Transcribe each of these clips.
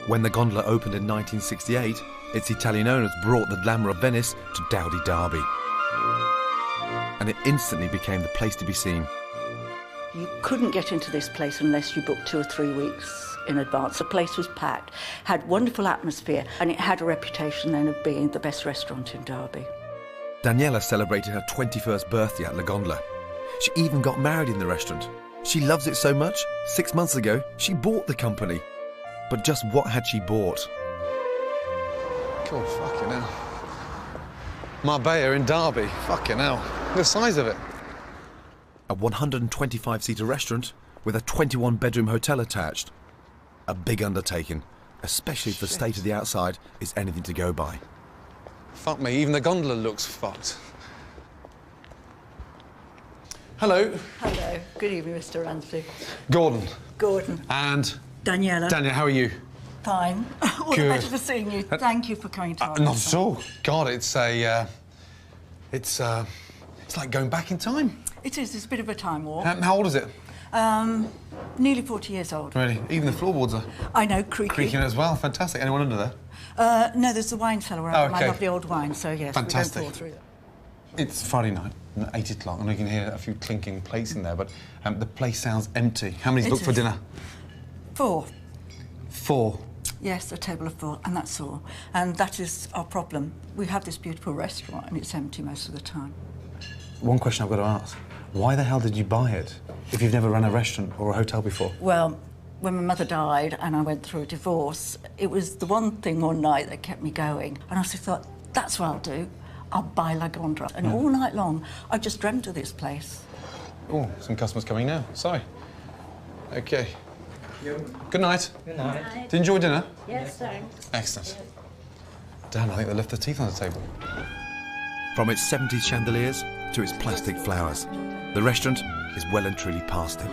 When the gondola opened in 1968, its Italian owners brought the glamour of Venice to dowdy Derby. And it instantly became the place to be seen. You couldn't get into this place unless you booked 2 or 3 weeks in advance. The place was packed, had wonderful atmosphere, and it had a reputation then of being the best restaurant in Derby. Daniela celebrated her 21st birthday at La Gondola. She even got married in the restaurant. She loves it so much, 6 months ago, she bought the company. But just what had she bought? God, fucking hell. Marbella in Derby, fucking hell. The size of it. A 125-seater restaurant with a 21-bedroom hotel attached. A big undertaking, especially if the state of the outside is anything to go by. Fuck me, even the gondola looks fucked. Hello. Hello. Good evening, Mr. Ransby. Gordon. Gordon. And? Daniela. Daniela, how are you? Fine. All the better for seeing you. Thank you for coming to our Not at all. God, it's like going back in time. It is. It's a bit of a time warp. How old is it? Nearly 40 years old. Really? Even the floorboards are... I know, creaky. Creaking as well. Fantastic. Anyone under there? No, there's the wine cellar where I got my lovely old wine, so yes, fantastic. we don't fall through that. It's Friday night, 8 o'clock, and you can hear a few clinking plates in there, but the place sounds empty. How many's booked for dinner? 4. 4? Yes, a table of 4, and that's all. And that is our problem. We have this beautiful restaurant, and it's empty most of the time. One question I've got to ask. Why the hell did you buy it if you've never run a restaurant or a hotel before? Well, when my mother died and I went through a divorce, it was the one thing one night that kept me going. And I just thought, that's what I'll do. I'll buy La Gondra. And all night long, I just dreamt of this place. Oh, some customers coming now. Sorry. OK. Good night. Good night. Did you enjoy dinner? Yes, thanks. Excellent. Damn, I think they left the teeth on the table. From its 70s chandeliers to its plastic flowers, the restaurant is well and truly past it.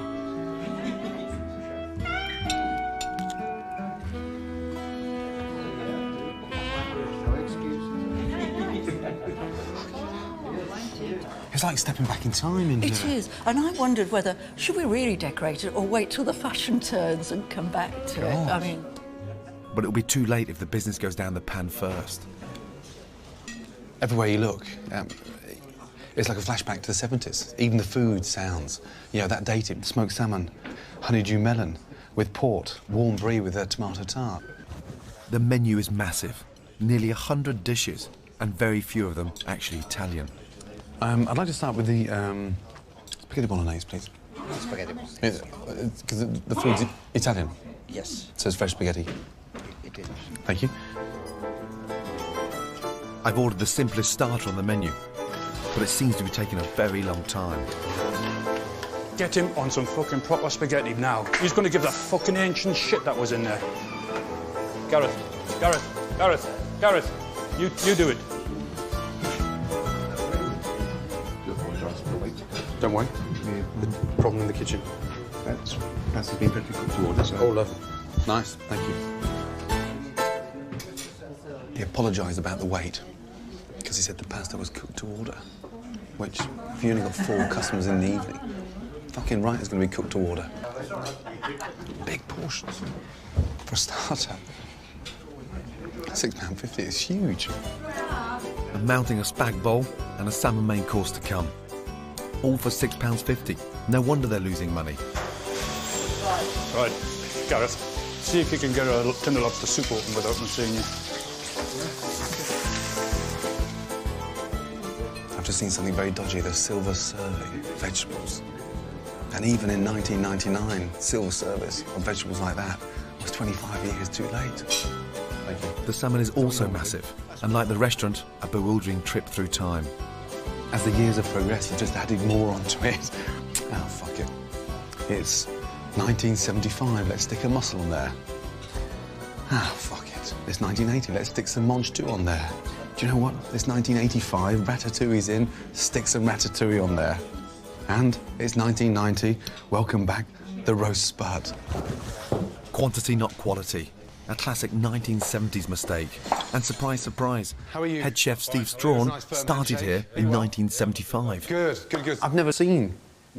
It's like stepping back in time in It is. And I wondered whether, should we really decorate it or wait till the fashion turns and come back to it? I mean... But it'll be too late if the business goes down the pan first. Everywhere you look, it's like a flashback to the 70s. Even the food sounds, you know, that dated smoked salmon, honeydew melon with port, warm brie with a tomato tart. The menu is massive, nearly 100 dishes, and very few of them actually Italian. I'd like to start with the spaghetti bolognese, please. Spaghetti. Because the food's Italian. Yes. So it's fresh spaghetti. It is. Thank you. I've ordered the simplest starter on the menu, but it seems to be taking a very long time. Get him on some fucking proper spaghetti now. He's going to give that fucking ancient shit that was in there. Gareth, you do it. Don't worry. The problem in the kitchen. That's been pretty good to order, so... Oh, lovely. Nice, thank you. He apologised about the wait, because he said the pasta was cooked to order, which, if you only got 4 customers in the evening, fucking right it's going to be cooked to order. Big portions. For a starter. £6.50 is huge. And mounting a spag bowl and a salmon main course to come. All for £6.50. No wonder they're losing money. Right, Gareth, see if you can get a tin of lobster soup open without them seeing you. I've just seen something very dodgy, the silver serving vegetables. And even in 1999, silver service of vegetables like that was 25 years too late. Thank you. The salmon is also massive, and like the restaurant, a bewildering trip through time. As the years have progressed, you've just added more onto it. Oh, fuck it. It's 1975, let's stick a mussel on there. Ah, fuck it. It's 1980, let's stick some mange tout on there. Do you know what? It's 1985, ratatouille's in, stick some ratatouille on there. And it's 1990, welcome back, the roast spud. Quantity, not quality. A classic 1970s mistake. And surprise, surprise, How are you? head chef Steve Strawn started here in 1975. Good. I've never seen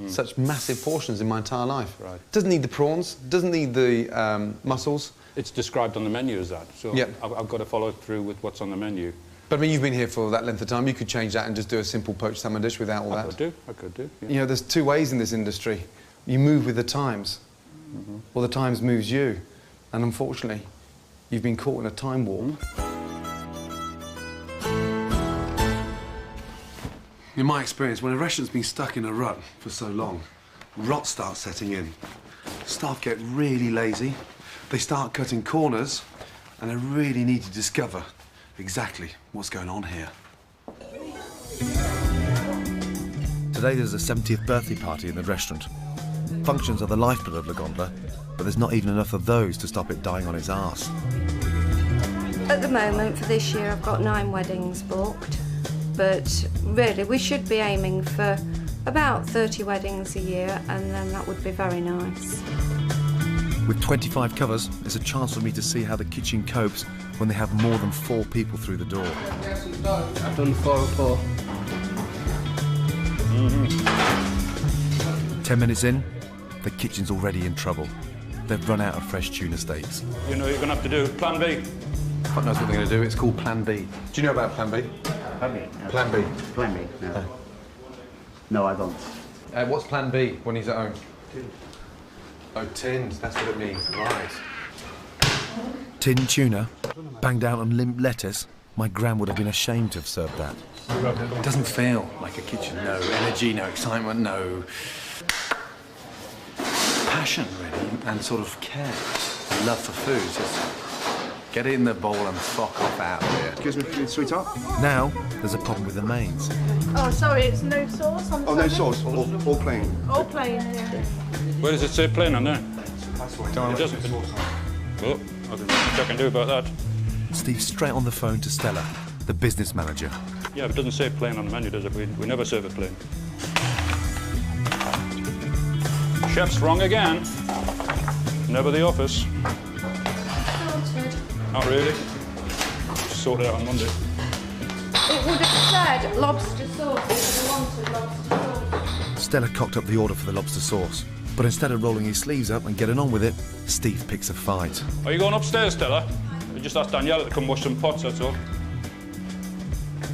such massive portions in my entire life. Right. Doesn't need the prawns, doesn't need the mussels, It's described on the menu as that, so Yeah. I've got to follow through with what's on the menu. But I mean, you've been here for that length of time. You could change that and just do a simple poached salmon dish without all that. I could do. Yeah. You know, there's two ways in this industry. You move with the times, or the times moves you. And unfortunately, you've been caught in a time warp. In my experience, when a restaurant's been stuck in a rut for so long, rot starts setting in. Staff get really lazy, they start cutting corners, and they really need to discover exactly what's going on here. Today there's a 70th birthday party in the restaurant. Functions are the lifeblood of La Gondola, but there's not even enough of those to stop it dying on its arse. At the moment, for this year, I've got 9 weddings booked. But really, we should be aiming for about 30 weddings a year, and then that would be very nice. With 25 covers, there's a chance for me to see how the kitchen copes when they have more than 4 people through the door. I've done 404. 10 minutes in, the kitchen's already in trouble. They've run out of fresh tuna steaks. You know what you're going to have to do? Plan B. Fuck knows what they're going to do. It's called Plan B. Do you know about Plan B? Plan B? No. Plan B. Plan B? No. No, I don't. What's Plan B when he's at home? Oh, tinned. That's what it means. Right. Tinned tuna, banged out on limp lettuce. My gran would have been ashamed to have served that. It doesn't feel like a kitchen. No energy, no excitement, no passion, really, and sort of care, love for food. Just get it in the bowl and fuck off out of here. Excuse me, sweetheart? Now, there's a problem with the mains. Oh, sorry, it's no sauce on the Oh, no salad? sauce, all plain. All plain, yeah. Where does it say plain on there? It doesn't. Oh, I can do about that. Steve's straight on the phone to Stella, the business manager. Yeah, but it doesn't say plain on the menu, does it? We never serve it plain. Chef's wrong again. Never the office. Not really. Sort it out on Monday. It would have said lobster sauce if you wanted lobster sauce. Stella cocked up the order for the lobster sauce, but instead of rolling his sleeves up and getting on with it, Steve picks a fight. Are you going upstairs, Stella? We just asked Danielle to come wash some pots, that's all.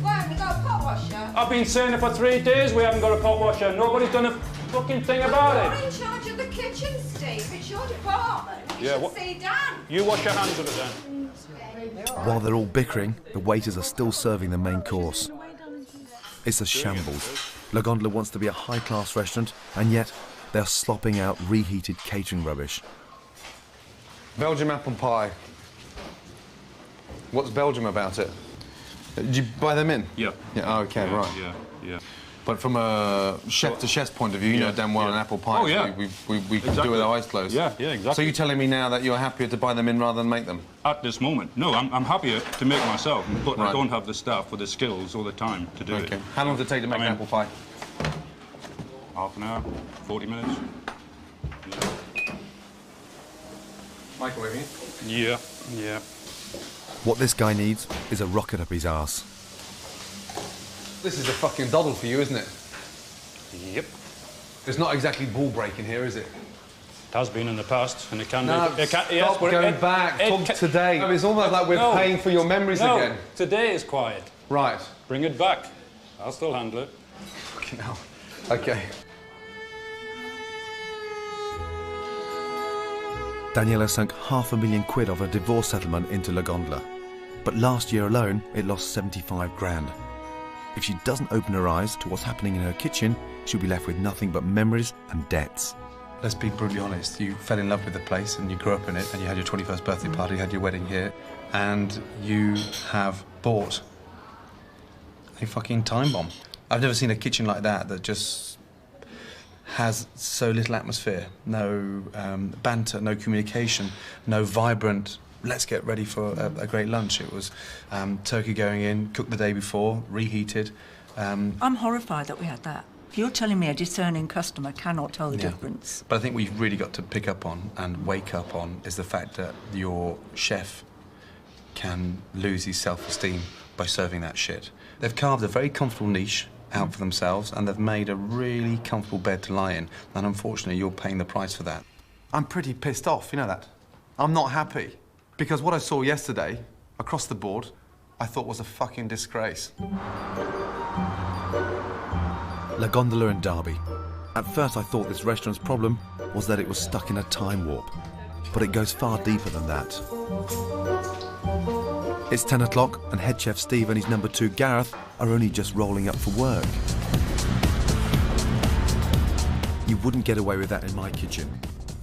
Why, we got a pot washer? I've been saying it for 3 days we haven't got a pot washer. Nobody's done a fucking thing about You're it. in charge of the kitchen, Steve. It's your department. You Yeah, should what- see Dan. You wash your hands of it then. While they're all bickering, the waiters are still serving the main course. It's a shambles. La Gondola wants to be a high-class restaurant, and yet they're slopping out reheated catering rubbish. Belgium apple pie. What's Belgium about it? Did you buy them in? Yeah. Yeah. Oh, okay. Right. Yeah. But from a chef to chef's point of view, you know damn well an apple pie. Oh, yeah. We can do it with our eyes closed. Yeah, exactly. So you're telling me now that you're happier to buy them in rather than make them? At this moment, no, I'm happier to make myself, but I Right. don't have the staff or the skills or the time to do Okay. it. How long does it take to make I an mean- apple pie? Half an hour, 40 minutes. Microwaving? Yeah. What this guy needs is a rocket up his arse. This is a fucking doddle for you, isn't it? Yep. It's not exactly ball breaking here, is it? It has been in the past, and it can No, be. It can, stop but going back. Talk today. No, it's almost like we're paying for your memories again. Today is quiet. Right. Bring it back. I'll still handle it. Fucking hell. Okay. Daniela sunk £500,000 of her divorce settlement into La Gondola. But last year alone, it lost 75 grand. If she doesn't open her eyes to what's happening in her kitchen, she'll be left with nothing but memories and debts. Let's be brutally honest. You fell in love with the place and you grew up in it and you had your 21st birthday party, you had your wedding here, and you have bought a fucking time bomb. I've never seen a kitchen like that just has so little atmosphere, no banter, no communication, no vibrant, let's get ready for a great lunch. It was turkey going in, cooked the day before, reheated. I'm horrified that we had that. You're telling me a discerning customer cannot tell the Yeah. difference. But I think we've really got to pick up on and wake up on is the fact that your chef can lose his self-esteem by serving that shit. They've carved a very comfortable niche out for themselves and they've made a really comfortable bed to lie in, and unfortunately you're paying the price for that. I'm pretty pissed off, you know that? I'm not happy. Because what I saw yesterday, across the board, I thought was a fucking disgrace. La Gondola in Derby. At first I thought this restaurant's problem was that it was stuck in a time warp, but it goes far deeper than that. It's 10 o'clock and head chef Steve and his number 2 Gareth are only just rolling up for work. You wouldn't get away with that in my kitchen,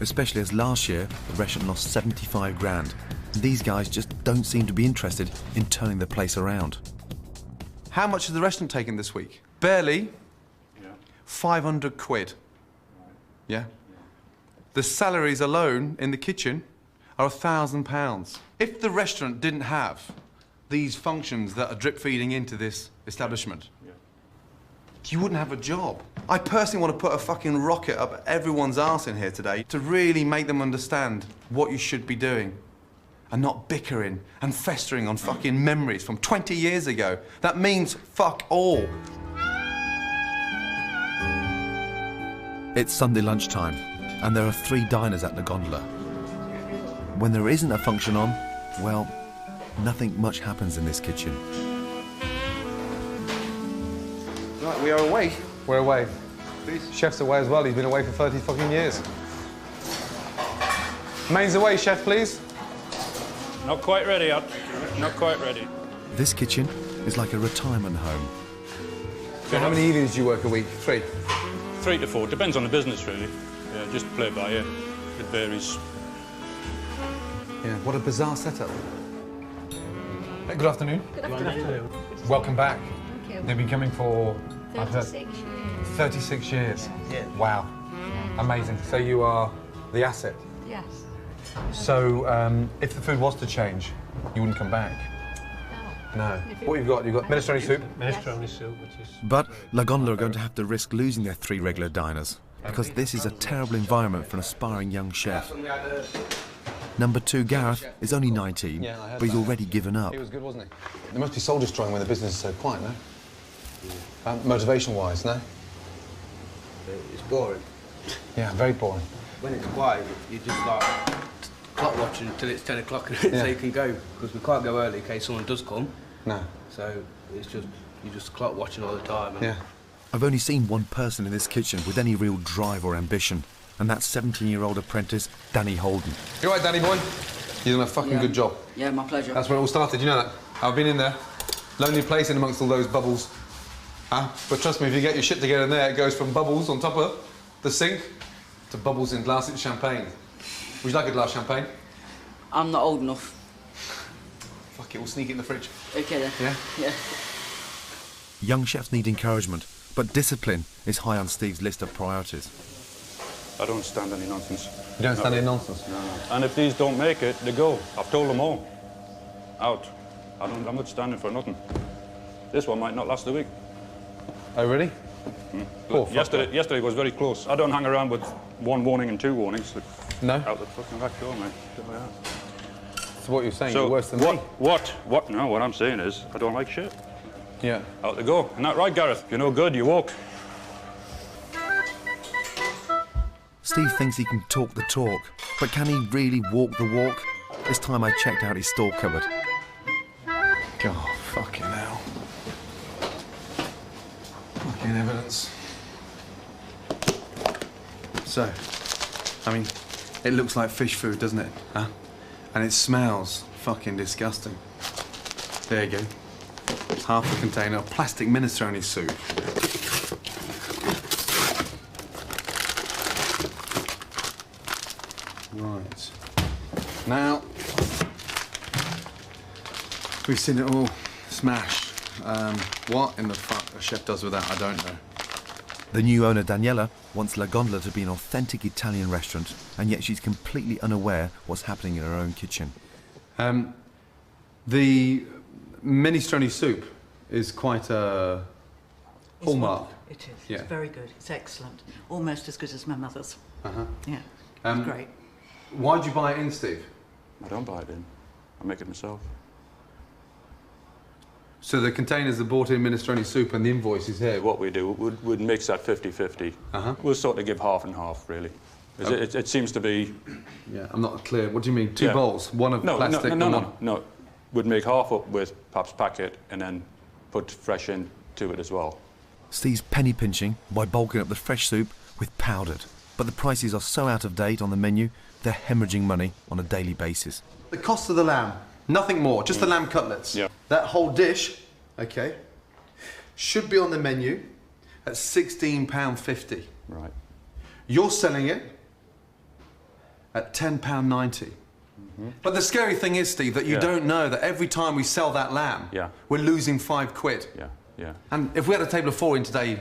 especially as last year the restaurant lost 75 grand. These guys just don't seem to be interested in turning the place around. How much has the restaurant taken this week? Barely 500 quid. Yeah? The salaries alone in the kitchen are £1,000. If the restaurant didn't have these functions that are drip feeding into this establishment, you wouldn't have a job. I personally want to put a fucking rocket up everyone's arse in here today to really make them understand what you should be doing and not bickering and festering on fucking memories from 20 years ago. That means fuck all. It's Sunday lunchtime, and there are 3 diners at La Gondola. When there isn't a function on, well, nothing much happens in this kitchen. Right, we are away. We're away. Please. Chef's away as well. He's been away for 30 fucking years. Main's away, chef, please. Not quite ready, yet. Not quite ready. This kitchen is like a retirement home. So how many evenings do you work a week? 3? 3 to 4, depends on the business, really. Yeah, just play by ear. It varies. Yeah, what a bizarre setup. Good afternoon. Good afternoon. Welcome back. Thank you. They've been coming for 36 years. 36 years. Yeah. Wow. Amazing. So you are the asset. Yes. So if the food was to change, you wouldn't come back? No. What you've got minestrone soup. Minestrone soup, which is... But La Gondola are going to have to risk losing their 3 regular diners, because this is a terrible environment for an aspiring young chef. Number 2 Gareth is only 19, but he's already given up. He was good, wasn't he? There must be soul destroying when the business is so quiet, no? Motivation-wise, no? It's boring. Yeah, very boring. When it's quiet, you just like clock watching until it's 10 o'clock so you can go, because we can't go early in case someone does come. No. So it's just, you just clock watching all the time. And Yeah. I've only seen one person in this kitchen with any real drive or ambition, and that's 17-year-old apprentice Danny Holden. You all right, Danny boy? You've done a fucking good job. Yeah, my pleasure. That's where it all started, you know that? I've been in there. Lonely place in amongst all those bubbles. Huh? But trust me, if you get your shit together in there, it goes from bubbles on top of the sink to bubbles in glasses of champagne. Would you like a glass of champagne? I'm not old enough. Fuck it, we'll sneak it in the fridge. Okay then. Yeah? Yeah. Young chefs need encouragement, but discipline is high on Steve's list of priorities. I don't stand any nonsense. You don't stand any nonsense? No. And if these don't make it, they go. I've told them all. Out. I'm not standing for nothing. This one might not last a week. Oh, really? Poor yesterday was very close. I don't hang around with 1 warning and 2 warnings. No? Out the fucking back door, mate. So what you're saying, So you're worse than what, me? What? No, what I'm saying is, I don't like shit. Yeah. Out they go. Isn't that right, Gareth? You're no good, you walk. Steve thinks he can talk the talk, but can he really walk the walk? This time I checked out his store cupboard. God, fucking hell. Fucking evidence. So, I mean, it looks like fish food, doesn't it? Huh? And it smells fucking disgusting. There you go. Half a container of plastic minestrone soup. Right. Now, we've seen it all smashed. What in the fuck a chef does with that, I don't know. The new owner, Daniela, wants La Gondola to be an authentic Italian restaurant, and yet she's completely unaware what's happening in her own kitchen. The minestrone soup is quite a hallmark. It is. Yeah. It's very good. It's excellent. Almost as good as my mother's. Uh-huh. Yeah. It's great. Why'd you buy it in, Steve? I don't buy it in. I make it myself. So the containers are bought in minestrone soup and the invoice is here. What we do, we'd mix that 50-50. Uh-huh. We'll sort of give half and half, really. It seems to be... Yeah, I'm not clear. What do you mean? Two Yeah. bowls? One of plastic and one... No. Would make half up with perhaps packet and then put fresh into it as well. Steve's penny pinching by bulking up the fresh soup with powdered. But the prices are so out of date on the menu, they're hemorrhaging money on a daily basis. The cost of the lamb, nothing more, just the lamb cutlets. Yeah. That whole dish, okay, should be on the menu at £16.50. Right. You're selling it at £10.90. But the scary thing is, Steve, that you don't know that every time we sell that lamb, we're losing £5. Yeah. And if we had a table of 4 in today,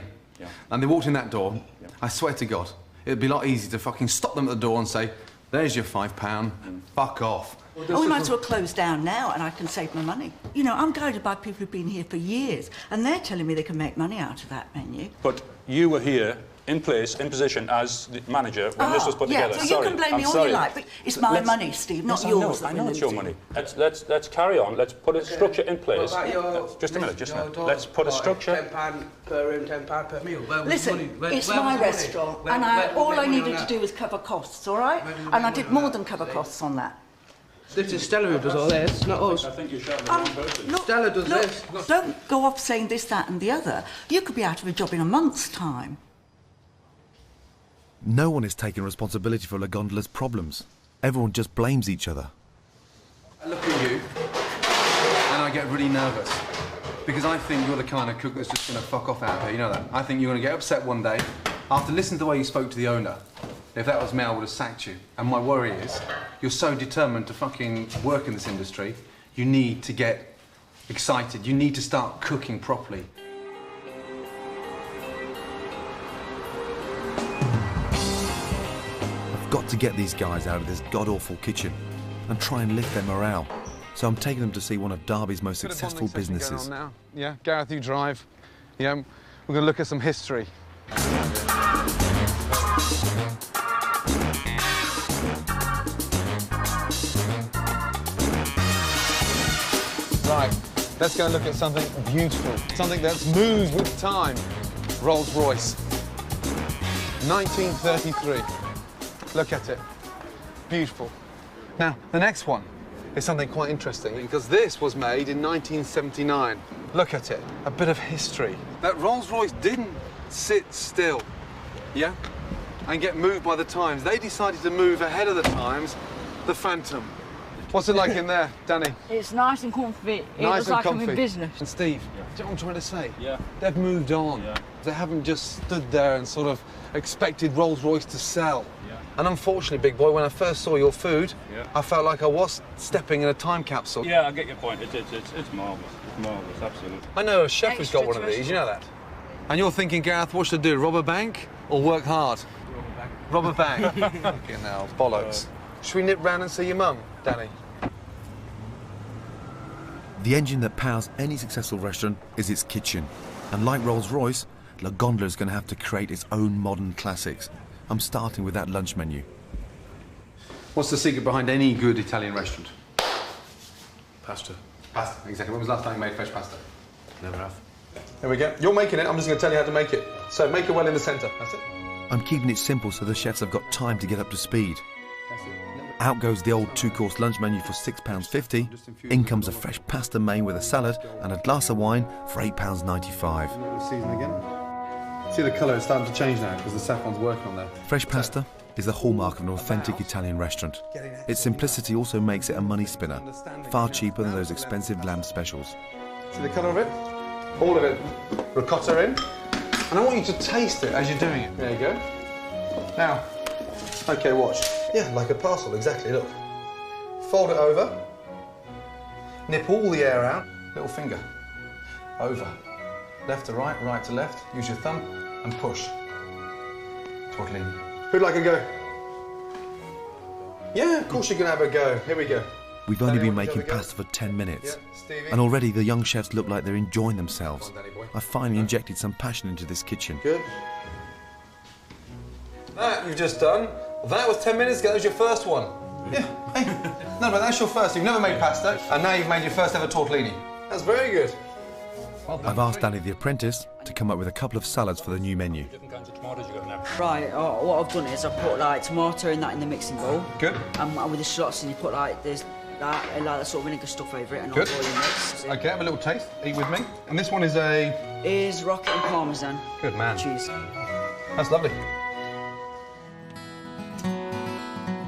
and they walked in that door, I swear to God, it'd be a lot easier to fucking stop them at the door and say, there's your £5, fuck off. Oh, we might as well close down now and I can save my money. You know, I'm guided by people who've been here for years and they're telling me they can make money out of that menu. But you were here in place, in position as the manager when this was put together. So you can blame me all you like, but it's my money, Steve, not yours. I know it's your money. Let's carry on. Let's put a structure in place. Just a minute. Let's put a structure. £10 per room, £10 per meal. Listen, it's my restaurant, and all I needed to do was cover costs, all right? And I did more than cover costs on that. This is Stella who does all this, not us. I think you're shouting the wrong person. Look, Stella does this. Don't go off saying this, that, and the other. You could be out of a job in a month's time. No one is taking responsibility for La Gondola's problems. Everyone just blames each other. I look at you and I get really nervous because I think you're the kind of cook that's just going to fuck off out here, you know that? I think you're going to get upset one day after listening to the way you spoke to the owner. If that was me, I would have sacked you. And my worry is, you're so determined to fucking work in this industry, you need to get excited. You need to start cooking properly. Got to get these guys out of this god-awful kitchen and try and lift their morale. So I'm taking them to see one of Derby's most successful businesses. Now. Yeah, Gareth, you drive. Yeah, we're going to look at some history. Right, let's go and look at something beautiful, something that's moved with time. Rolls-Royce, 1933. Look at it. Beautiful. Now, the next one is something quite interesting because this was made in 1979. Look at it. A bit of history. That Rolls-Royce didn't sit still, yeah, and get moved by the times. They decided to move ahead of the times, the Phantom. What's it like in there, Danny? It's nice and comfy. It Nice looks and like comfy. I'm in business. And Steve, do you know what I'm trying to say? Yeah. They've moved on. Yeah. They haven't just stood there and sort of expected Rolls-Royce to sell. Yeah. And unfortunately, big boy, when I first saw your food, I felt like I was stepping in a time capsule. Yeah, I get your point. It's marvellous. It's marvellous, absolutely. I know a chef who's got one of these, you know that? And you're thinking, Gareth, what should I do, rob a bank or work hard? Rob a bank. Rob a bank. Fucking hell, bollocks. Should we nip round and see your mum, Danny? The engine that powers any successful restaurant is its kitchen. And like Rolls-Royce, La Gondola is going to have to create its own modern classics. I'm starting with that lunch menu. What's the secret behind any good Italian restaurant? Pasta. Pasta, exactly. When was the last time you made fresh pasta? Never have. There we go. You're making it, I'm just going to tell you how to make it. So make it well in the centre, that's it. I'm keeping it simple so the chefs have got time to get up to speed. Out goes the old 2-course lunch menu for £6.50. In comes a fresh pasta main with a salad and a glass of wine for £8.95. Season again. See the colour, it's starting to change now because the saffron's working on there. Fresh pasta is the hallmark of an authentic Italian restaurant. Its simplicity also makes it a money spinner, far cheaper than those expensive lamb specials. See the colour of it? All of it. Ricotta in. And I want you to taste it as you're doing it. There you go. Now, okay, watch. Yeah, like a parcel, exactly, look. Fold it over. Nip all the air out. Little finger. Over. Left to right, right to left. Use your thumb and push. Tortellini. Who'd like a go? Yeah, of course you can have a go. Here we go. We've only been making pasta for 10 minutes. And already the young chefs look like they're enjoying themselves. I've finally injected some passion into this kitchen. Good. That you've just done. That was 10 minutes ago. That was your first one. Yeah. Hey. No, but that's your first. You've never made pasta, and now you've made your first ever tortellini. That's very good. I've asked Danny the apprentice to come up with a couple of salads for the new menu. Right, what I've done is I've put like tomato and that in the mixing bowl. Good. And with the shallots, and you put like this, that, and like that sort of vinegar stuff over it, and Good. all you mix. Okay, have a little taste. Eat with me. And this one is Is rocket and parmesan. Good man. Cheese. That's lovely.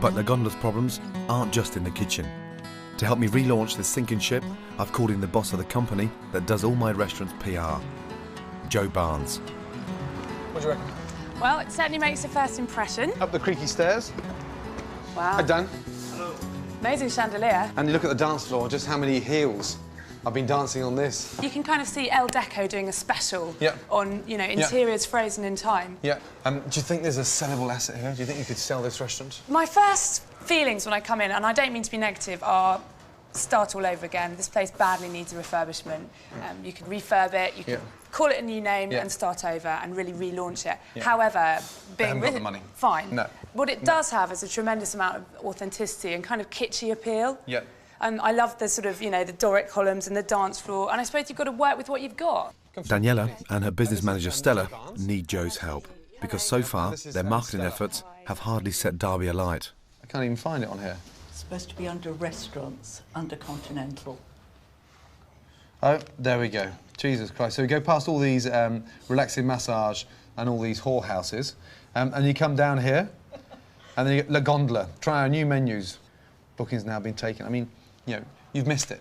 But La Gondola's problems aren't just in the kitchen. To help me relaunch this sinking ship, I've called in the boss of the company that does all my restaurant's PR, Joe Barnes. What do you reckon? Well, it certainly makes a first impression. Up the creaky stairs. Wow. Hi, Dan. Hello. Amazing chandelier. And you look at the dance floor, just how many heels I've been dancing on this. You can kind of see El Deco doing a special on, you know, Yeah. interiors frozen in time. Yeah. Do you think there's a sellable asset here? Do you think you could sell this restaurant? My first feelings when I come in, and I don't mean to be negative, are start all over again. This place badly needs a refurbishment. You can refurb it, you can call it a new name and start over and really relaunch it. Yeah. However, They haven't got the money. Fine. No. What it does have is a tremendous amount of authenticity and kind of kitschy appeal. Yeah. I love the sort of, you know, the Doric columns and the dance floor, and I suppose you've got to work with what you've got. Daniela and her business manager Stella need Joe's help because so far their marketing efforts have hardly set Derby alight. I can't even find it on here. It's supposed to be under restaurants, under Continental. Oh, there we go. Jesus Christ. So we go past all these relaxing massage and all these whorehouses, and you come down here, and then you get La Gondola. Try our new menus. Booking's now been taken. I mean, you know, you've missed it.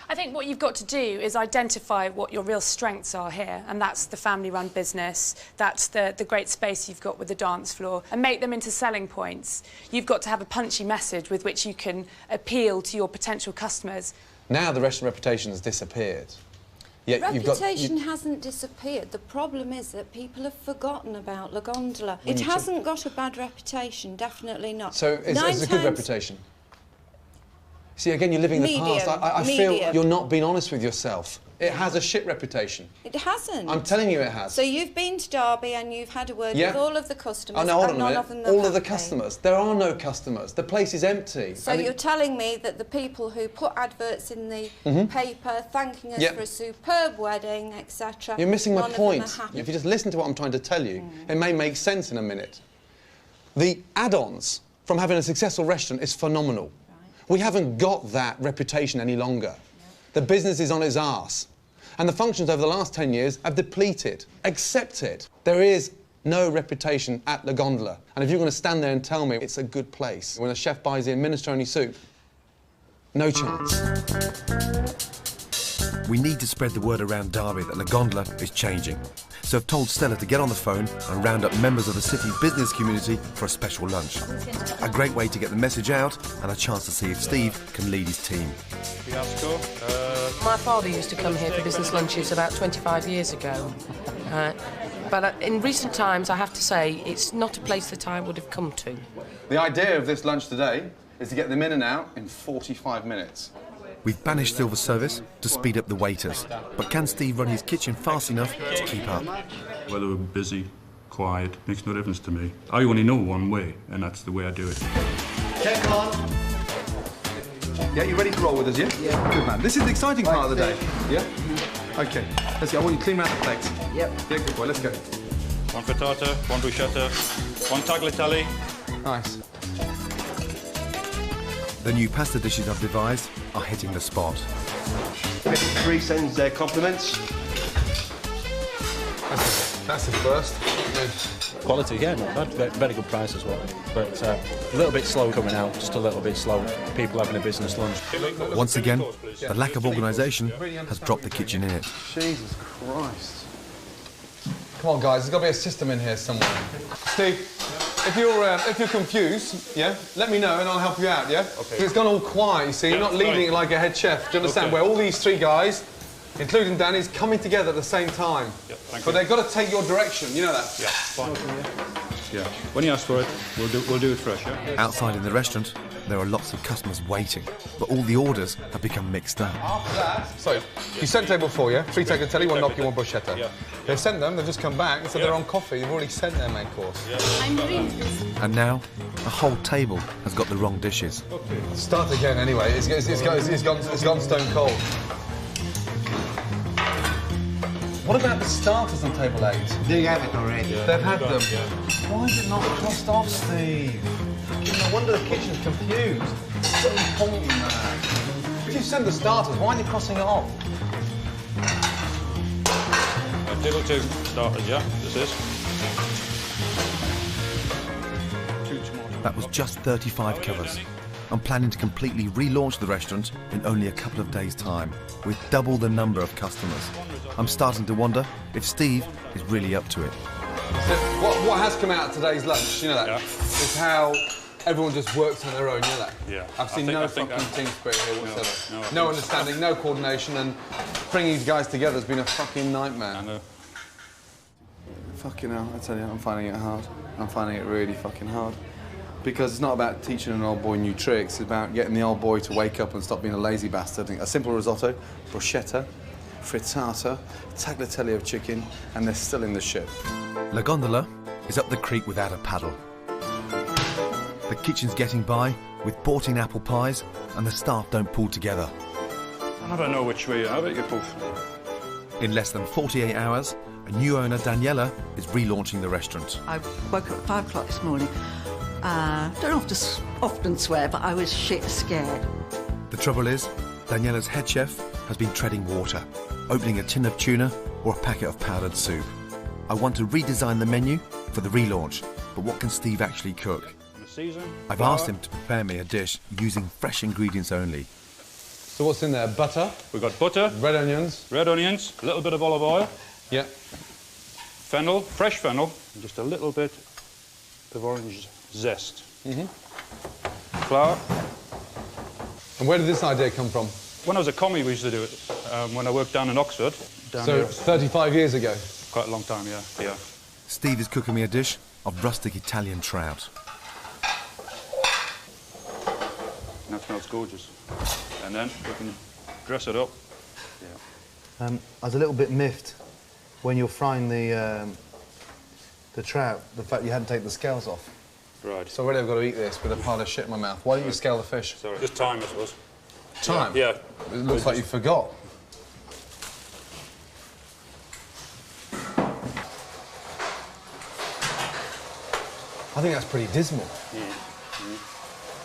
I think what you've got to do is identify what your real strengths are here, and that's the family-run business, that's the great space you've got with the dance floor, and make them into selling points. You've got to have a punchy message with which you can appeal to your potential customers. Now the restaurant reputation has disappeared. Yet Reputation hasn't disappeared. The problem is that people have forgotten about La Gondola. It hasn't got a bad reputation, definitely not. So it's a good reputation? See, again, you're living in the past. I feel you're not being honest with yourself. It has a shit reputation. It hasn't. I'm telling you it has. So you've been to Derby and you've had a word with all of the customers. Oh, no, hold on a none minute. of them All of the customers. There are no customers. The place is empty. So you're telling me that the people who put adverts in the paper thanking us for a superb wedding, etc. You're missing my point. None of them are happy. If you just listen to what I'm trying to tell you, it may make sense in a minute. The add-ons from having a successful restaurant is phenomenal. We haven't got that reputation any longer. The business is on its arse. And the functions over the last 10 years have depleted. Accept it. There is no reputation at La Gondola. And if you're going to stand there and tell me it's a good place, when a chef buys in minestrone soup, no chance. We need to spread the word around Derby that La Gondola is changing. So I've told Stella to get on the phone and round up members of the city's business community for a special lunch. A great way to get the message out and a chance to see if Steve can lead his team. My father used to come here for business lunches about 25 years ago. But in recent times, I have to say, it's not a place that I would have come to. The idea of this lunch today is to get them in and out in 45 minutes. We've banished silver service to speed up the waiters, but can Steve run his kitchen fast enough to keep up? Whether we're busy, quiet, makes no difference to me. I only know one way, and that's the way I do it. Check on. Yeah, you ready to roll with us, yeah? Yeah. Good man. This is the exciting part of the day. Yeah? OK. Let's go. I want you to clean around the plates. Yep. Yeah, good boy. Let's go. One frittata, one bruschetta, one tagliatelle. Nice. The new pasta dishes I've devised are hitting the spot. 53 sends their compliments. That's the first. Quality, yeah, not bad. Very good price as well. But a little bit slow coming out, just a little bit slow. People having a business lunch. Once again, the lack of organisation has dropped the kitchen in it. Jesus Christ. Come on, guys, there's got to be a system in here somewhere. Steve, if you're confused, yeah, let me know and I'll help you out, yeah? Okay. It's gone all quiet, you see. You're not leading it like a head chef. Do you understand? Where all these three guys, including Danny's, coming together at the same time. Yeah, but they've got to take your direction, you know that? Yeah, fine. Yeah, when you ask for it, we'll do it fresh, yeah? Outside in the restaurant, there are lots of customers waiting, but all the orders have become mixed up. After that, so you sent table 4, yeah? 3 tagliatelle, 1 gnocchi, 1 bruschetta. Yeah. They've sent them, they've just come back and said they're on coffee. You've already sent their main course. Yeah. And now, a whole table has got the wrong dishes. Okay. Start again anyway. It's gone stone cold. What about the starters on table 8? They have it already. Yeah, they've had them. Yeah. Why is it not crossed off, Steve? No wonder the kitchen's confused. So important, man. If you send the starters, why are you crossing it off? Table 2 starters, yeah, this is. 2 tomatoes. That was just 35 covers. I'm planning to completely relaunch the restaurant in only a couple of days' time, with double the number of customers. I'm starting to wonder if Steve is really up to it. So what has come out of today's lunch, you know that, is how everyone just works on their own, you know that? Yeah. I've seen no fucking team spirit here whatsoever. No understanding, no coordination, and bringing these guys together has been a fucking nightmare. I know. Fucking hell, I tell you, I'm finding it hard. I'm finding it really fucking hard. Because it's not about teaching an old boy new tricks, it's about getting the old boy to wake up and stop being a lazy bastard. A simple risotto, bruschetta, frittata, tagliatelle of chicken, and they're still in the shit. La Gondola is up the creek without a paddle. The kitchen's getting by with bought-in apple pies, and the staff don't pull together. I never know which way you have it, you both. In less than 48 hours, a new owner, Daniela, is relaunching the restaurant. I woke up at 5 o'clock this morning. Don't often swear, but I was shit scared. The trouble is, Daniela's head chef has been treading water, opening a tin of tuna or a packet of powdered soup. I want to redesign the menu for the relaunch, but what can Steve actually cook? I've asked him to prepare me a dish using fresh ingredients only. So what's in there? Butter? We've got butter. Red onions. Red onions, a little bit of olive oil. Yeah. Fennel, fresh fennel, and just a little bit of orange zest. Flour. And where did this idea come from? When I was a commie, we used to do it. When I worked down in Oxford. So 35 years ago? Quite a long time, yeah. Steve is cooking me a dish of rustic Italian trout. That smells gorgeous. And then we can dress it up. I was a little bit miffed when you're frying the trout, the fact you hadn't taken the scales off. Right. So already I've got to eat this with a pile of shit in my mouth. Why didn't you scale the fish? Sorry. Just time, I suppose. Time? Yeah. It looks like you forgot. I think that's pretty dismal.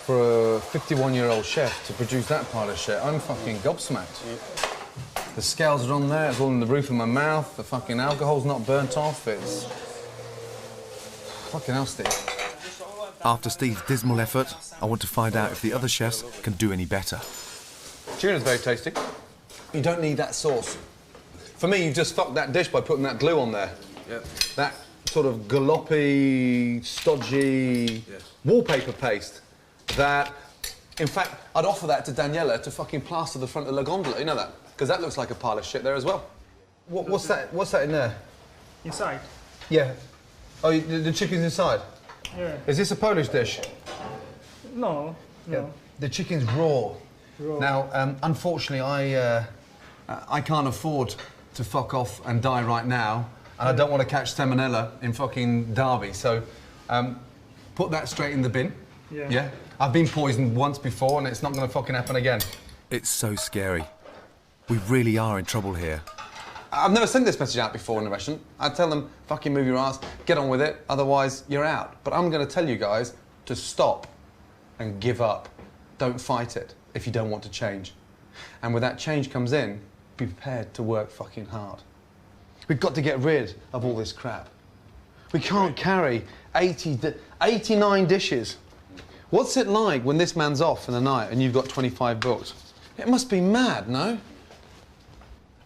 For a 51-year-old chef to produce that pile of shit, I'm fucking gobsmacked. The scales are on there, it's all in the roof of my mouth, the fucking alcohol's not burnt off, it's... Fucking hell, Steve. After Steve's dismal effort, I want to find out if the other chefs can do any better. Tuna's very tasty. You don't need that sauce. For me, you've just fucked that dish by putting that glue on there. Yep. That sort of galoppy, stodgy wallpaper paste that, in fact, I'd offer that to Daniela to fucking plaster the front of La Gondola, you know that? Because that looks like a pile of shit there as well. What's that in there? Inside? Yeah. Oh, the chicken's inside? Yeah. Is this a Polish dish? No, no. Yeah. The chicken's raw. Now, unfortunately, I can't afford to fuck off and die right now, and I don't want to catch salmonella in fucking Derby, so put that straight in the bin. Yeah? I've been poisoned once before, and it's not going to fucking happen again. It's so scary. We really are in trouble here. I've never sent this message out before in the restaurant. I tell them, fucking move your ass, get on with it, otherwise you're out. But I'm going to tell you guys to stop and give up. Don't fight it if you don't want to change. And when that change comes in, be prepared to work fucking hard. We've got to get rid of all this crap. We can't carry 89 dishes. What's it like when this man's off in the night and you've got 25 booked? It must be mad, no?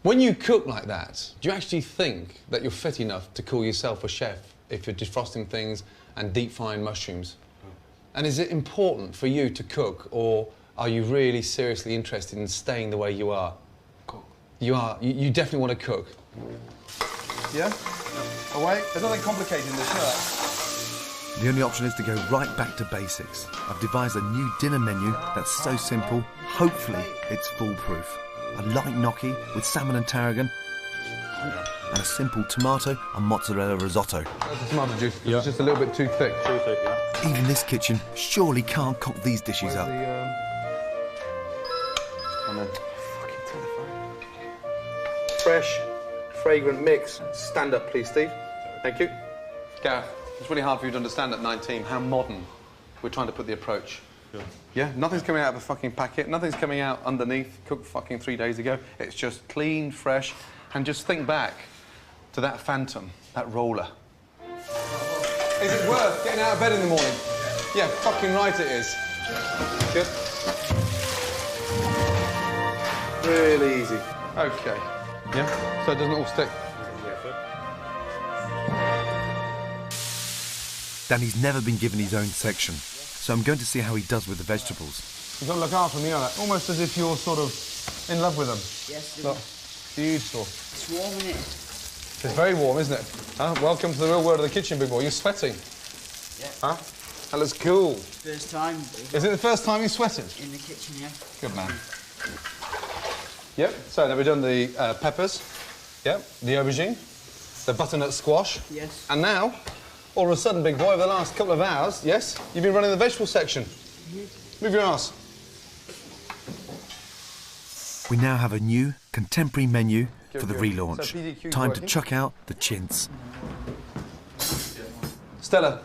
When you cook like that, do you actually think that you're fit enough to call yourself a chef if you're defrosting things and deep frying mushrooms? And is it important for you to cook, or are you really seriously interested in staying the way you are? Cook. You are. You definitely want to cook. Yeah? Oh, wait, there's nothing complicated in this, you know that? The only option is to go right back to basics. I've devised a new dinner menu that's so simple, hopefully it's foolproof. A light gnocchi with salmon and tarragon, and a simple tomato and mozzarella risotto. That's the tomato juice, because it's just a little bit too thick. Too thick, yeah. Even this kitchen surely can't cook these dishes up. Fresh fragrant mix. Stand up, please, Steve. Thank you. Gareth, it's really hard for you to understand at 19 how modern we're trying to put the approach. Sure. Yeah, nothing's coming out of a fucking packet, nothing's coming out underneath, cooked fucking 3 days ago. It's just clean, fresh, and just think back to that Phantom, that roller. Is it worth getting out of bed in the morning? Yeah, fucking right it is. Good. Really easy. Okay. Yeah, so it doesn't all stick. Danny's never been given his own section, so I'm going to see how he does with the vegetables. You've got to look after them, you know that. Almost as if you're sort of in love with them. Yes, Look, beautiful. It's warm, isn't it? It's very warm, isn't it? Huh? Welcome to the real world of the kitchen, big boy. You're sweating. Yeah. Huh? That looks cool. First time. Is it the first time you sweated? In the kitchen, yeah. Good man. Yep, so now we've done the peppers. Yep, the aubergine, the butternut squash. Yes. And now, all of a sudden, big boy, over the last couple of hours, yes, you've been running the vegetable section. Move your ass. We now have a new, contemporary menu Good, for the good. relaunch. So PDQ Time working? to chuck out the chintz. Stella,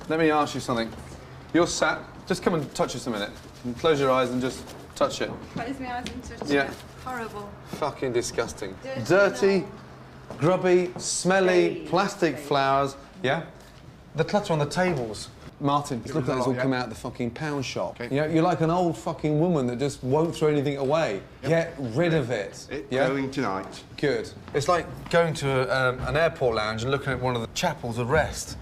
let me ask you something. You're sat, just come and touch us a minute. And close your eyes and just touch it. Close my eyes and touch Yeah. it. Horrible. Fucking disgusting. Dirty, grubby, smelly, plastic flowers. Yeah? The clutter on the tables. Martin, it's looking like it's all come out of the fucking pound shop. You know, you're like an old fucking woman that just won't throw anything away. Get rid of it. Going tonight. Good. It's like going to an airport lounge and looking at one of the chapels of rest.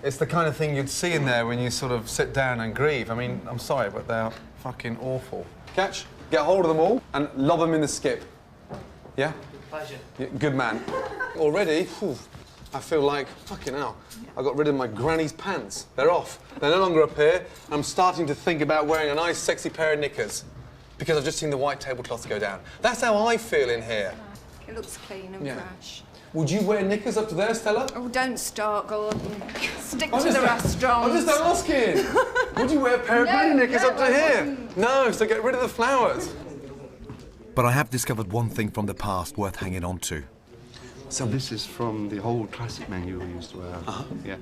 It's the kind of thing you'd see in there when you sort of sit down and grieve. I mean, I'm sorry, but they're fucking awful. Catch, get hold of them all and lob them in the skip. Yeah? Pleasure. Yeah, good man. Already, whew, I feel like, fucking hell, I got rid of my granny's pants. They're off. They're no longer up here. I'm starting to think about wearing a nice, sexy pair of knickers because I've just seen the white tablecloths go down. That's how I feel in here. It looks clean and fresh. Would you wear knickers up to there, Stella? Oh, don't start, Gordon. Stick I'm to the just- restaurant. I'm just asking. Would you wear a pair of granny knickers up to here? No, so get rid of the flowers. But I have discovered one thing from the past worth hanging on to. So this is from the old classic menu we used to have. Yeah.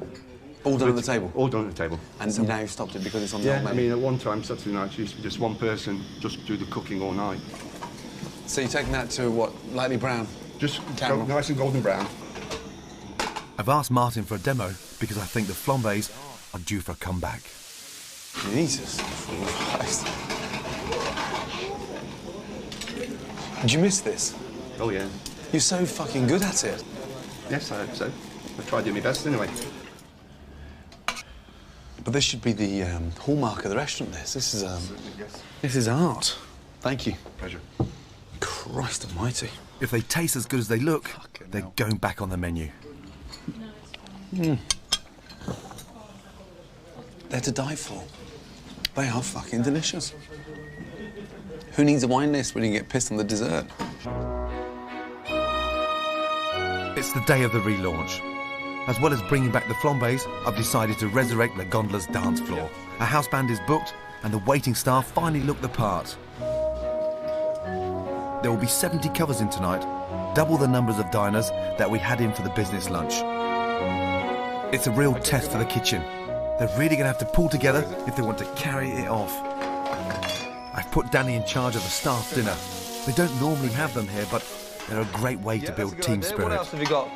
All done on the table? All done at the table. And so now you've stopped it because it's on the Yeah, old I menu? mean, at one time, Saturday night, used to be just one person just do the cooking all night. So you're taking that to what, lightly brown? Just Caramel. nice and golden brown. I've asked Martin for a demo because I think the flambés are due for a comeback. Jesus Christ. Did you miss this? Oh, yeah. You're so fucking good at it. Yes, I hope so. I tried doing my best anyway. But this should be the hallmark of the restaurant, this is, this is art. Thank you. Pleasure. Christ almighty. If they taste as good as they look, they're going back on the menu. They're to die for. They are fucking delicious. Who needs a wine list when you get pissed on the dessert? It's the day of the relaunch. As well as bringing back the flambés, I've decided to resurrect La Gondola's dance floor. A house band is booked, and the waiting staff finally look the part. There will be 70 covers in tonight, double the numbers of diners that we had in for the business lunch. It's a real test for the kitchen. They're really going to have to pull together if they want to carry it off. I've put Danny in charge of the staff dinner. We don't normally have them here, but they're a great way to build team spirit. What else have you got?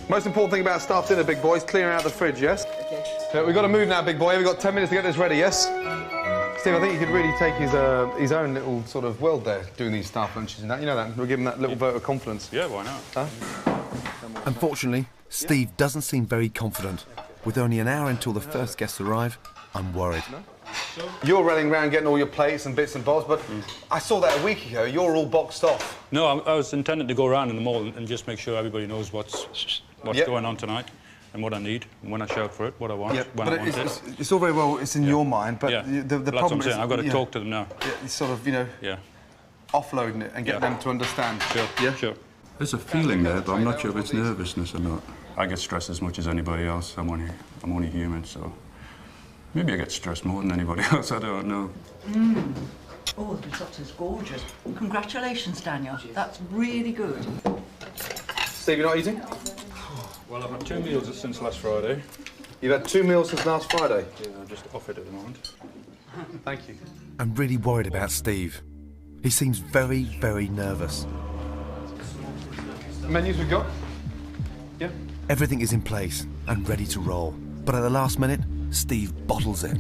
Most important thing about staff dinner, big boy, is clearing out the fridge, yes? Okay. We've got to move now, big boy. We've got 10 minutes to get this ready, yes? Steve, I think he could really take his own little sort of world there, doing these staff lunches and that. You know that? We'll give him that little vote of confidence. Yeah, why not? Huh? Unfortunately, Steve doesn't seem very confident. With only an hour until the first guests arrive, I'm worried. You're running around getting all your plates and bits and bobs, but I saw that a week ago. You're all boxed off. No, I was intending to go around in the mall and just make sure everybody knows what's going on tonight and what I need, and when I shout for it, what I want, when I want it. It's all very well, it's in your mind, but the that's what problem I'm saying. is... I've got to talk to them now. It's sort of, you know, offloading it and getting them to understand. Sure, yeah. Sure. There's a feeling there, but I'm not sure if it's nervousness or not. I get stressed as much as anybody else. I'm only human, so maybe I get stressed more than anybody else. I don't know. Oh, the risotto's gorgeous. Congratulations, Daniel. That's really good. Steve, you're not eating? Well, I've had 2 meals since last Friday. You've had 2 meals since last Friday? Yeah, I'm just off it at the moment. Thank you. I'm really worried about Steve. He seems very, very nervous. Menus we've got? Yeah? Everything is in place and ready to roll. But at the last minute, Steve bottles it.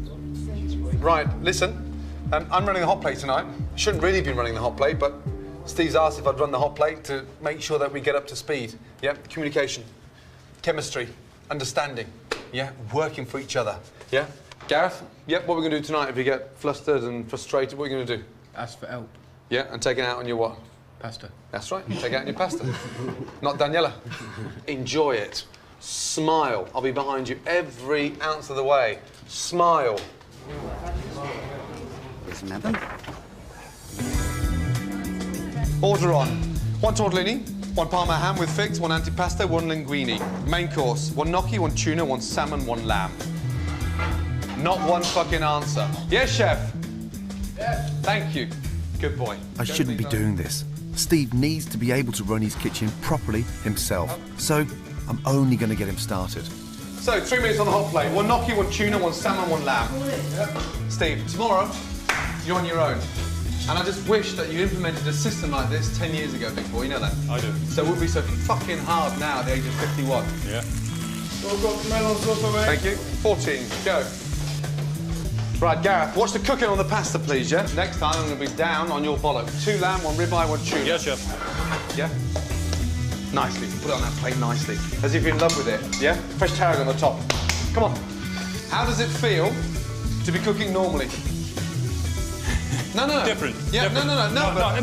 Right, listen. I'm running the hot plate tonight. Shouldn't really be running the hot plate, but Steve's asked if I'd run the hot plate to make sure that we get up to speed. Yeah? Communication, chemistry, understanding. Yeah? Working for each other. Yeah? Gareth? Yeah, what are we going to do tonight if you get flustered and frustrated? What are you going to do? Ask for help. Yeah, and take it out on your what? Pasta. That's right, take it out on your pasta. Not Daniela. Enjoy it. Smile. I'll be behind you every ounce of the way. Smile. Here's another. Order on. 1 tortellini, 1 parma ham with figs, 1 antipasto, 1 linguine. Main course, 1 gnocchi, 1 tuna, 1 salmon, 1 lamb. Not one fucking answer. Yes, chef? Yes. Thank you. Good boy. I shouldn't be doing this. Steve needs to be able to run his kitchen properly himself. So I'm only going to get him started. So, 3 minutes on the hot plate. 1 gnocchi, 1 tuna, 1 salmon, 1 lamb. Steve, tomorrow, you're on your own. And I just wish that you implemented a system like this 10 years ago, big boy. You know that? I do. So it would be so fucking hard now at the age of 51. Yeah. Thank you. 14. Go. Right, Gareth, watch the cooking on the pasta, please, yeah? Next time, I'm going to be down on your bollock. 2 lamb, 1 ribeye, 1 tuna. Yes, chef. Yeah? Nicely. Put it on that plate nicely. As if you're in love with it, yeah? Fresh tarragon on the top. Come on. How does it feel to be cooking normally? No. Different. Yeah, different.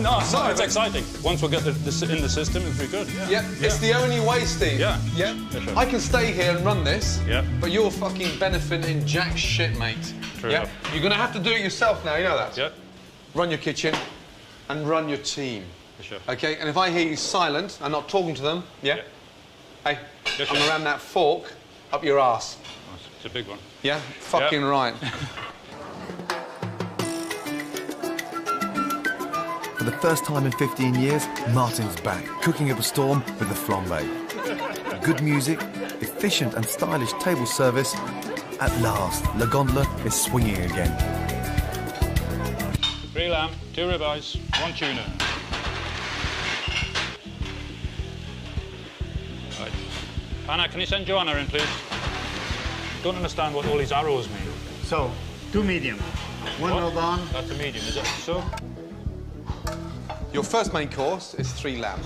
No, Sorry, it's exciting. Once we get this in the system, it'll be good. Yeah. It's the only way, Steve. Yeah. Yeah? Sure. I can stay here and run this, yeah, but you're fucking benefiting jack shit, mate. True yeah? enough. You're going to have to do it yourself now, you know that? Yeah. Run your kitchen and run your team. Sure. Okay, and if I hear you silent and not talking to them, yeah? Hey, Yes, I'm chef. around that fork up your ass. Oh, it's a big one. Yeah? Fucking right. For the first time in 15 years, Martin's back, cooking up a storm with the flambe. Good music, efficient and stylish table service. At last, La Gondola is swinging again. 3 lamb, 2 ribeyes, 1 tuna. Right. Anna, can you send Joanna in, please? Don't understand what all these arrows mean. So, 2 medium. 1 well done. That's a medium, is it? So? Your first main course is 3 lamb.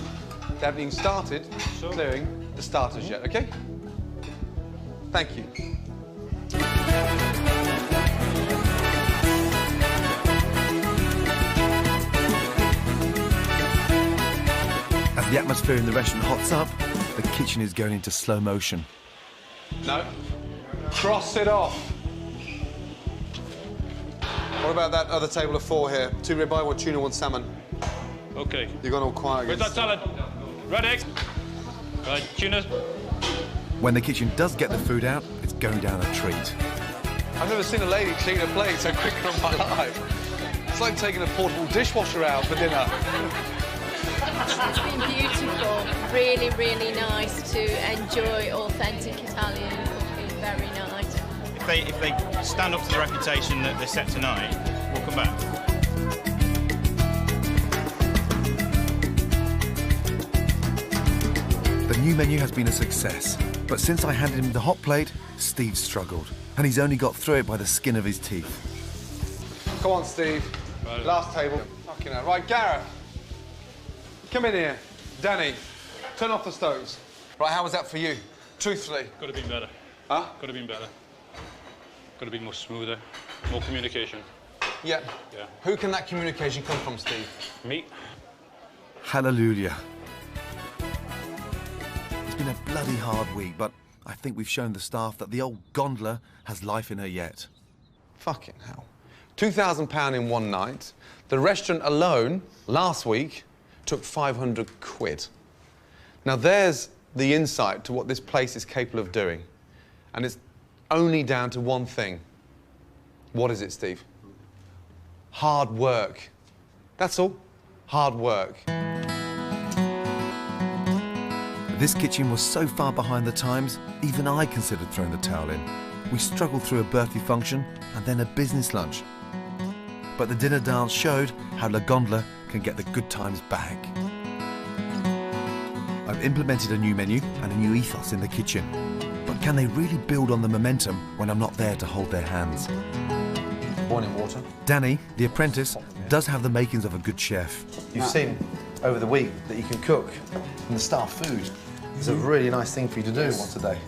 They haven't even started clearing the starters yet, okay? Thank you. As the atmosphere in the restaurant hots up, the kitchen is going into slow motion. No. Cross it off. What about that other table of 4 here? 2 ribeye, 1 tuna, 1 salmon. OK. You've gone all quiet again. Where's that salad? Ready? Right, tuna. When the kitchen does get the food out, it's going down a treat. I've never seen a lady clean a plate so quick in my life. It's like taking a portable dishwasher out for dinner. It's been beautiful. Really, really nice to enjoy authentic Italian cooking. Very nice. If they stand up to the reputation that they set tonight, we'll come back. The new menu has been a success, but since I handed him the hot plate, Steve struggled, and he's only got through it by the skin of his teeth. Come on, Steve. Right. Last table. Fucking hell. Right, Gareth. Come in here. Danny, turn off the stoves. Right, how was that for you? Truthfully. Could have been better. Huh? Could have been better. Could have been more smoother, more communication. Yeah. Yeah. Who can that communication come from, Steve? Me. Hallelujah. It's been a bloody hard week, but I think we've shown the staff that the old gondola has life in her yet. Fucking hell. £2,000 in one night. The restaurant alone, last week, took 500 quid. Now, there's the insight to what this place is capable of doing. And it's only down to one thing. What is it, Steve? Hard work. That's all. Hard work. This kitchen was so far behind the times, even I considered throwing the towel in. We struggled through a birthday function and then a business lunch. But the dinner dance showed how La Gondola can get the good times back. I've implemented a new menu and a new ethos in the kitchen. But can they really build on the momentum when I'm not there to hold their hands? Boiling water. Danny, the apprentice, does have the makings of a good chef. You've seen over the week that you can cook and the staff food. It's a really nice thing for you to do once a day.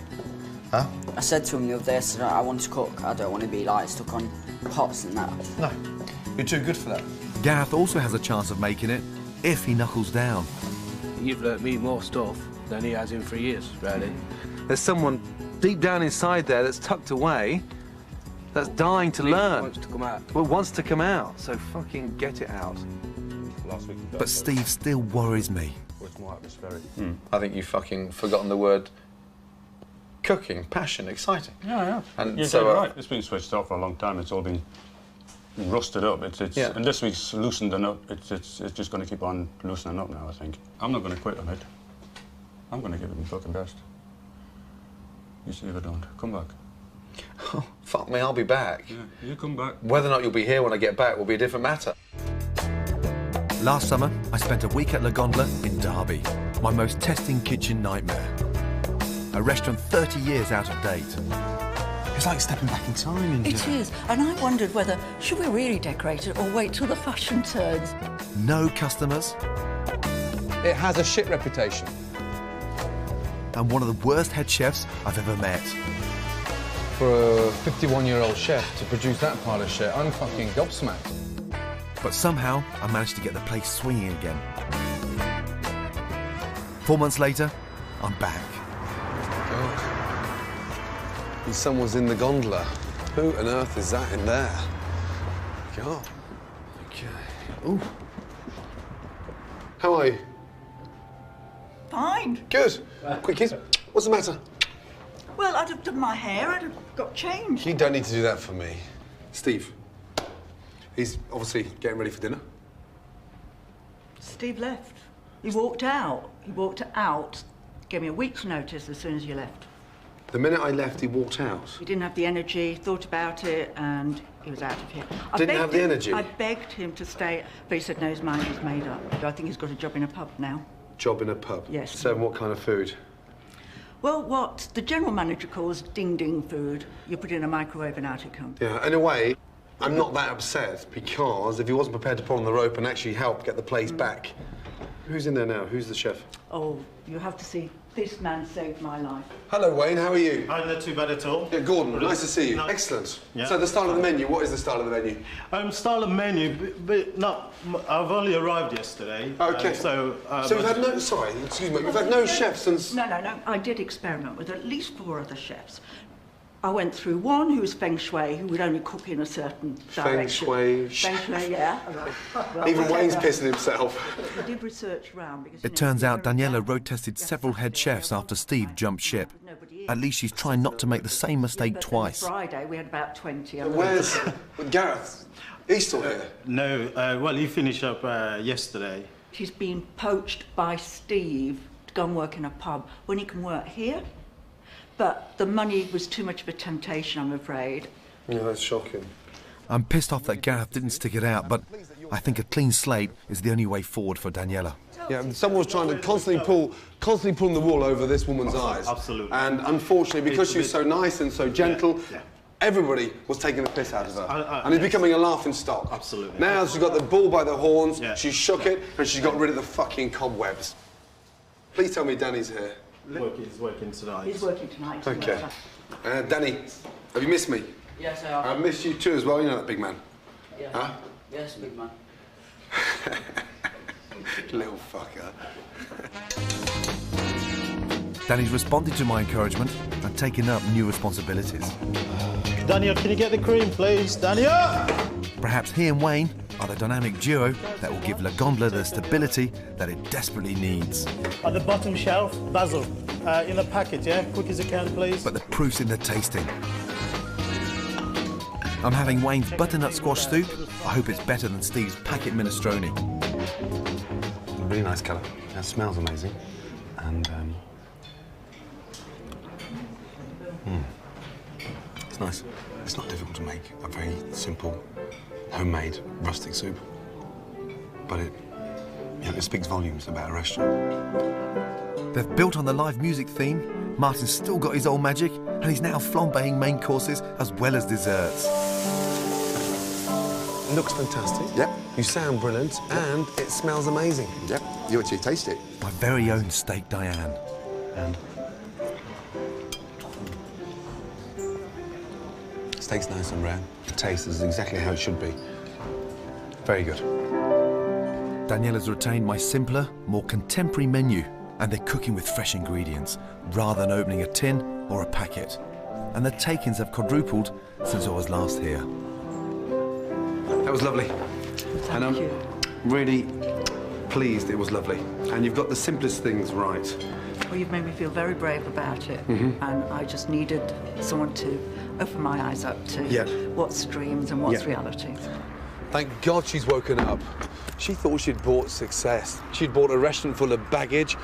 Huh? I said to him the other day, I said, I want to cook. I don't want to be like stuck on pots and that. No, you're too good for that. Gareth also has a chance of making it if he knuckles down. You've learnt me more stuff than he has in 3 years, really. There's someone deep down inside there that's tucked away, that's dying to learn. Wants to come out. Well, wants to come out, so fucking get it out. But Steve still worries me. It's more atmospheric. I think you've fucking forgotten the word cooking, passion, exciting. Yeah. And you're so, right. It's been switched off for a long time. It's all been rusted up. And this week's loosened up. It's just going to keep on loosening up now, I think. I'm not going to quit on it. I'm going to give it my fucking best. You see if I don't. Come back. Oh, fuck me, I'll be back. Yeah, you come back. Whether or not you'll be here when I get back will be a different matter. Last summer, I spent a week at La Gondola in Derby, my most testing kitchen nightmare. A restaurant 30 years out of date. It's like stepping back in time. It is, and I wondered whether, should we really decorate it or wait till the fashion turns? No customers. It has a shit reputation. And one of the worst head chefs I've ever met. For a 51-year-old chef to produce that pile of shit, I'm fucking gobsmacked. But somehow, I managed to get the place swinging again. 4 months later, I'm back. God. And someone's in the gondola. Who on earth is that in there? God. Okay. Ooh. How are you? Fine. Good. Quick kiss. What's the matter? Well, I'd have done my hair, I'd have got changed. You don't need to do that for me. Steve. He's obviously getting ready for dinner. Steve left. He walked out. He walked out, gave me a week's notice as soon as you left. The minute I left, he walked out. He didn't have the energy, thought about it, and he was out of here. Didn't have the energy? I begged him to stay, but he said no, his mind was made up. I think he's got a job in a pub now. Job in a pub? Yes. Serving what kind of food? Well, what the general manager calls ding-ding food. You put it in a microwave and out it comes. Yeah, in a way, I'm not that upset, because if he wasn't prepared to pull on the rope and actually help get the place back... Who's in there now? Who's the chef? Oh, you have to see. This man saved my life. Hello, Wayne. How are you? I'm not too bad at all. Yeah, Gordon. Nice to see you. No. Excellent. Yeah. So the style of the menu. What is the style of the menu? Style of menu, but not. I've only arrived yesterday. Okay. So we've had no. Sorry, excuse me. We've had no chefs since. No. I did experiment with at least 4 other chefs. I went through one who was feng shui, who would only cook in a certain direction. Feng shui, yeah. Well, even Wayne's pissing himself. I did research round because... It turns out Daniela road-tested several head chefs after Steve jumped ship. At least she's trying not to make the same mistake twice. Friday, we had about 20. Where's Gareth? He's still here? No, well, he finished up yesterday. She's been poached by Steve to go and work in a pub when he can work here. But the money was too much of a temptation, I'm afraid. Yeah, that's shocking. I'm pissed off that Gareth didn't stick it out, but I think a clean slate is the only way forward for Daniela. Yeah, someone was trying to constantly pulling the wool over this woman's eyes. Absolutely. And unfortunately, because she was so nice and so gentle, everybody was taking the piss out of her. And it's becoming a laughing stock. Absolutely. Now she's got the bull by the horns, she shook it, and she's got rid of the fucking cobwebs. Please tell me Danny's here. He's working tonight. He's working tonight. Okay. Danny, have you missed me? Yes, I have. I've missed you too as well, you know that big man. Yeah. Huh? Yes, big man. Little fucker. Danny's responded to my encouragement and taken up new responsibilities. Daniel, can you get the cream, please? Daniel! Perhaps he and Wayne are the dynamic duo that will give La Gondola the stability that it desperately needs. At the bottom shelf, basil. In a packet, yeah? Quick as you can, please. But the proof's in the tasting. I'm having Wayne's butternut squash soup. I hope it's better than Steve's packet minestrone. Really nice colour. It smells amazing. And nice. It's not difficult to make a very simple, homemade, rustic soup. But it speaks volumes about a restaurant. They've built on the live music theme. Martin's still got his old magic, and he's now flambeing main courses as well as desserts. It looks fantastic. Yep. You sound brilliant, and it smells amazing. Yep. You actually taste it. My very own steak Diane. And steak's nice and rare. The taste is exactly how it should be. Very good. Danielle has retained my simpler, more contemporary menu, and they're cooking with fresh ingredients, rather than opening a tin or a packet. And the take-ins have quadrupled since I was last here. That was lovely. And I'm really pleased it was lovely. And you've got the simplest things right. Well, you've made me feel very brave about it, and I just needed someone to open my eyes up to what's dreams and what's reality. Thank God she's woken up. She thought she'd bought success. She'd bought a restaurant full of baggage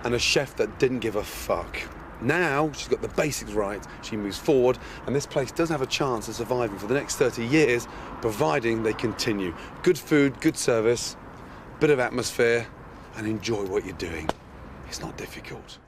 and a chef that didn't give a fuck. Now she's got the basics right, she moves forward, and this place does have a chance of surviving for the next 30 years, providing they continue. Good food, good service, bit of atmosphere, and enjoy what you're doing. It's not difficult.